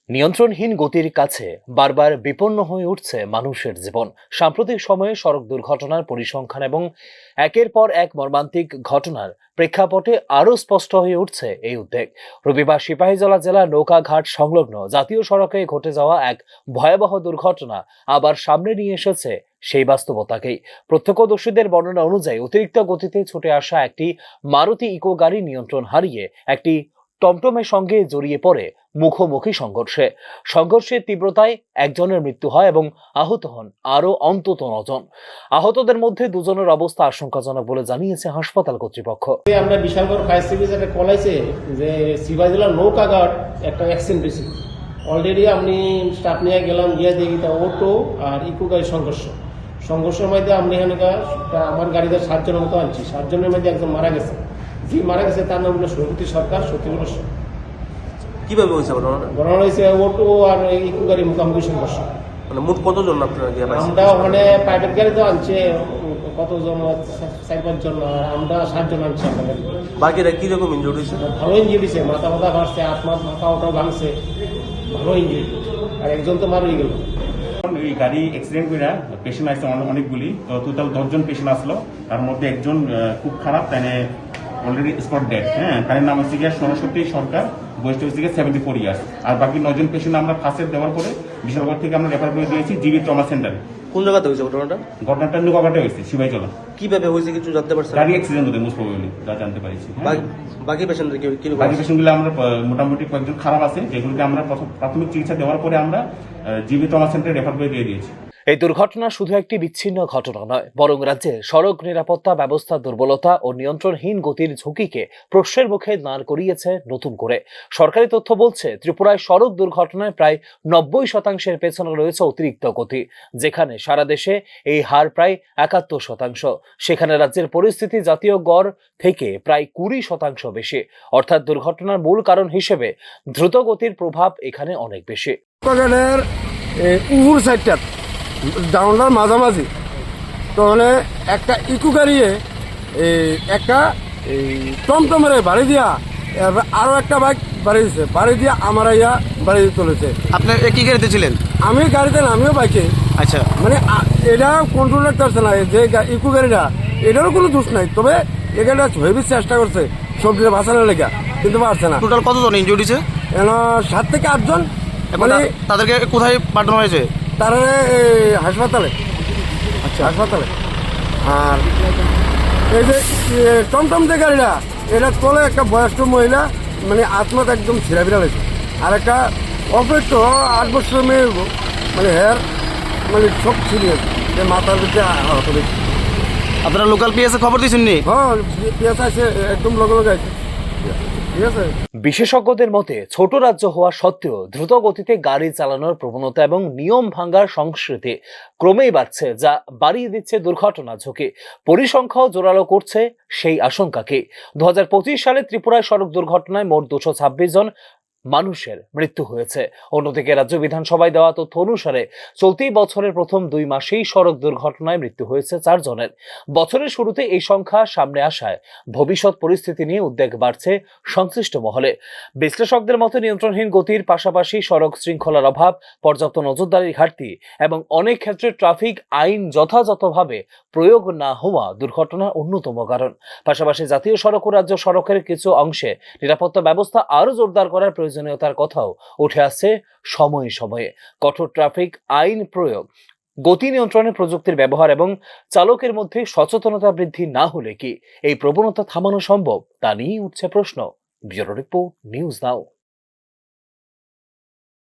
নিয়ন্ত্রণহীন গতির কাছে বারবার বিপন্ন হয়ে উঠছে মানুষের জীবন। সাম্প্রতিক সময়ে সড়ক দুর্ঘটনার পরিসংখ্যান এবং একের পর এক মর্মান্তিক ঘটনার প্রেক্ষাপটে আরও স্পষ্ট হয়ে উঠছে এই উদ্বেগ। রবিবার সিপাহীজলা জেলার নৌকাঘাট সংলগ্ন জাতীয় সড়কে ঘটে যাওয়া এক ভয়াবহ দুর্ঘটনা আবার সামনে নিয়ে এসেছে সেই বাস্তবতাকেই। প্রত্যক্ষদর্শীদের বর্ণনা অনুযায়ী অতিরিক্ত গতিতে ছুটে আসা একটি মারুতি ইকো গাড়ি নিয়ন্ত্রণ হারিয়ে একটি টমটমের সঙ্গে জড়িয়ে পড়ে মুখোমুখি সংঘর্ষের তীব্রতায় একজনের মৃত্যু হয় এবং আহত হন আরো অন্তত 9 জন। আহতদের মধ্যে দুজনের অবস্থা আশঙ্কাজনক বলে জানিয়েছে হাসপাতাল কর্তৃপক্ষ। আমরা বিশালগড় ফায়ার সার্ভিস একটা কল আছে যে সিপাহীজলা নৌকাঘাট একটা অ্যাক্সিডেন্ট হয়েছে। অলরেডি আমি স্টাফ নিয়ে গেলাম, গিয়ে দেখি তা অটো আর ইকো গাড়ির সংঘর্ষের মধ্যে আমি এখানে আমার গাড়িতে 7 জনের মতো আনছি। 7 জনের মধ্যে একজন মারা গেছে। যে মারা গেছে তার নাম হলো সৌরভী সরকার, 70 কিভাবে হয়েছে ঘটনা হয়েছে অটো আর ইকো গাড়ি মুখোমুখি সংঘর্ষ। মানে মোট কতজন আপনারা? আমরা ওখানে প্রাইভেট গাড়ি তো আনছে কতজন, 4-5 জন, আর আমরা 7 জন আনছি। বাকিরা কিরকম ইনজুরি হয়েছে? ভালো ইঞ্জুরি হয়েছে, মাথা ভাঙছে, মাথা ওটাও ভাঙছে, ভালো ইঞ্জুরি। আর একজন তো মারাই গেল। এই গাড়ি অ্যাক্সিডেন্ট করে পেশেন্ট আসছে অনেকগুলি, তো টোটাল 10 জন পেশেন্ট আসলো। তার মধ্যে একজন খুব খারাপ, তাই অলরেডি স্পট ডেড। তার নাম হচ্ছে গিয়ে সরস্বতী সরকার, বয়সটা হচ্ছে গিয়ে 74 ইয়ার্স। আর বাকি 9 জন পেশেন্ট আমরা ফার্স্ট এড দেওয়ার পরে বিশালগড় থেকে আমরা রেফার করে দিয়েছি জিবি ট্রমা সেন্টারে। কোন জায়গাতে হয়েছে ঘটনাটা নৌকাঘাটে হয়েছে, সিপাহীজলা। কিভাবে হয়েছে কিছু জানতে পারছেন? গাড়ি অ্যাক্সিডেন্ট হতে মোস্ট প্রবাবলি যা জানতে পারছি। বাকি পেশেন্টদের বাকি পেশেন্টগুলো আমরা মোটামুটি কয়েকজন খারাপ আছে, যেগুলোকে আমরা প্রাথমিক চিকিৎসা দেওয়ার পরে আমরা জিবি ট্রমা সেন্টারে রেফার করে দিয়ে দিয়েছি। এই দুর্ঘটনা শুধু একটি বিচ্ছিন্ন ঘটনা নয়, বরং রাজ্যে সড়ক নিরাপত্তা ব্যবস্থা দুর্বলতা ও নিয়ন্ত্রণহীন গতির ঝুঁকিকে প্রশ্নের মুখে দাঁড় করিয়েছে নতুন করে। সরকারি তথ্য বলছে ত্রিপুরায় সড়ক দুর্ঘটনায় প্রায় 90% পেছনে রয়েছে অতিরিক্ত গতি। যেখানে সারা দেশে এই হার প্রায় 71%, সেখানে রাজ্যের পরিস্থিতি জাতীয় গড় থেকে প্রায় 20% বেশি। অর্থাৎ দুর্ঘটনার মূল কারণ হিসেবে দ্রুত গতির প্রভাব এখানে অনেক বেশি। ডাউনলার মাঝামাঝি তো একটা ইকো গাড়িয়ে একটা টমটমের বাড়ি দিয়া আরো একটা বাইক বাড়ি দিচ্ছে, বাড়ি দিয়া আমার ইয়া বাড়ি চলেছে। আপনি কি গাড়িতে ছিলেন? আমি গাড়িতে না, আমিও বাইকে। আচ্ছা, মানে এটা কন্ট্রোল রাখতে পারছে না যে ইকো গাড়িটা, এটারও কোনো দোষ নাই। তবে এই গাড়িটা হেভি চেষ্টা করছে সবজিটা বাঁচানোর লেগে, কিন্তু পারছে না। টোটাল কতজন ইনজুরি হয়েছে? 7 থেকে 8 জন। মানে তাদেরকে কোথায় পাঠানো হয়েছে? তারা হাসপাতালে। আচ্ছা, হাসপাতালে। আর এই যে টমটম যে গাড়িটা, এটা তোলে একটা বয়স্ক মহিলা, মানে আত্মাটা একদম ছিঁড়া ফিরা হয়েছে। আর একটা অপেক্ষ 8 বছর মেয়ে, মানে হেয়ার মানে সব ছিঁড়ে যে মাথার ভিতরে আহত হয়েছে। আপনারা লোকাল পিএসএ খবর দিয়েছেন নি? হ্যাঁ, পিএস আছে, একদম লগে আছে। বিশেষজ্ঞদের মতে ছোট রাজ্য হওয়া সত্ত্বেও দ্রুত গতিতে গাড়ি চালানোর প্রবণতা এবং নিয়ম ভাঙার সংস্কৃতি ক্রমেই বাড়ছে, যা বাড়িয়ে দিচ্ছে দুর্ঘটনা ঝুঁকি। পরিসংখ্যাও জোরালো করছে সেই আশঙ্কাকে। 2025 সালে ত্রিপুরায় সড়ক দুর্ঘটনায় মোট 226 জন মানুষের মৃত্যু হয়েছে। অন্যদিকে রাজ্য বিধানসভায় দেওয়া তথ্য অনুসারে চলতি বছরের প্রথম 2 মাসেই সড়ক দুর্ঘটনায় মৃত্যু হয়েছে 4 জনের। বছরের শুরুতে এই সংখ্যা সামনে আসায় ভবিষ্যৎ পরিস্থিতি নিয়ে উদ্বেগ বাড়ছে সংশ্লিষ্ট মহলে। বিশ্লেষকদের মতে নিয়ন্ত্রণহীন গতির পাশাপাশি সড়ক শৃঙ্খলার অভাব, পর্যাপ্ত নজরদারির ঘাটতি এবং অনেক ক্ষেত্রে ট্রাফিক আইন যথাযথভাবে প্রয়োগ না হওয়া দুর্ঘটনার অন্যতম কারণ। পাশাপাশি জাতীয় সড়ক ও রাজ্য সড়কের কিছু অংশে নিরাপত্তা ব্যবস্থা আরও জোরদার করার প্রয়োজনীয়তার কথাও উঠে আসছে সময়ে সময়ে। কঠোর ট্রাফিক আইন প্রয়োগ, গতি নিয়ন্ত্রণে প্রযুক্তির ব্যবহার এবং চালকের মধ্যে সচেতনতা বৃদ্ধি না হলে কি এই প্রবণতা থামানো সম্ভব, তা নিয়েই উঠছে প্রশ্ন। Bureau report, news now.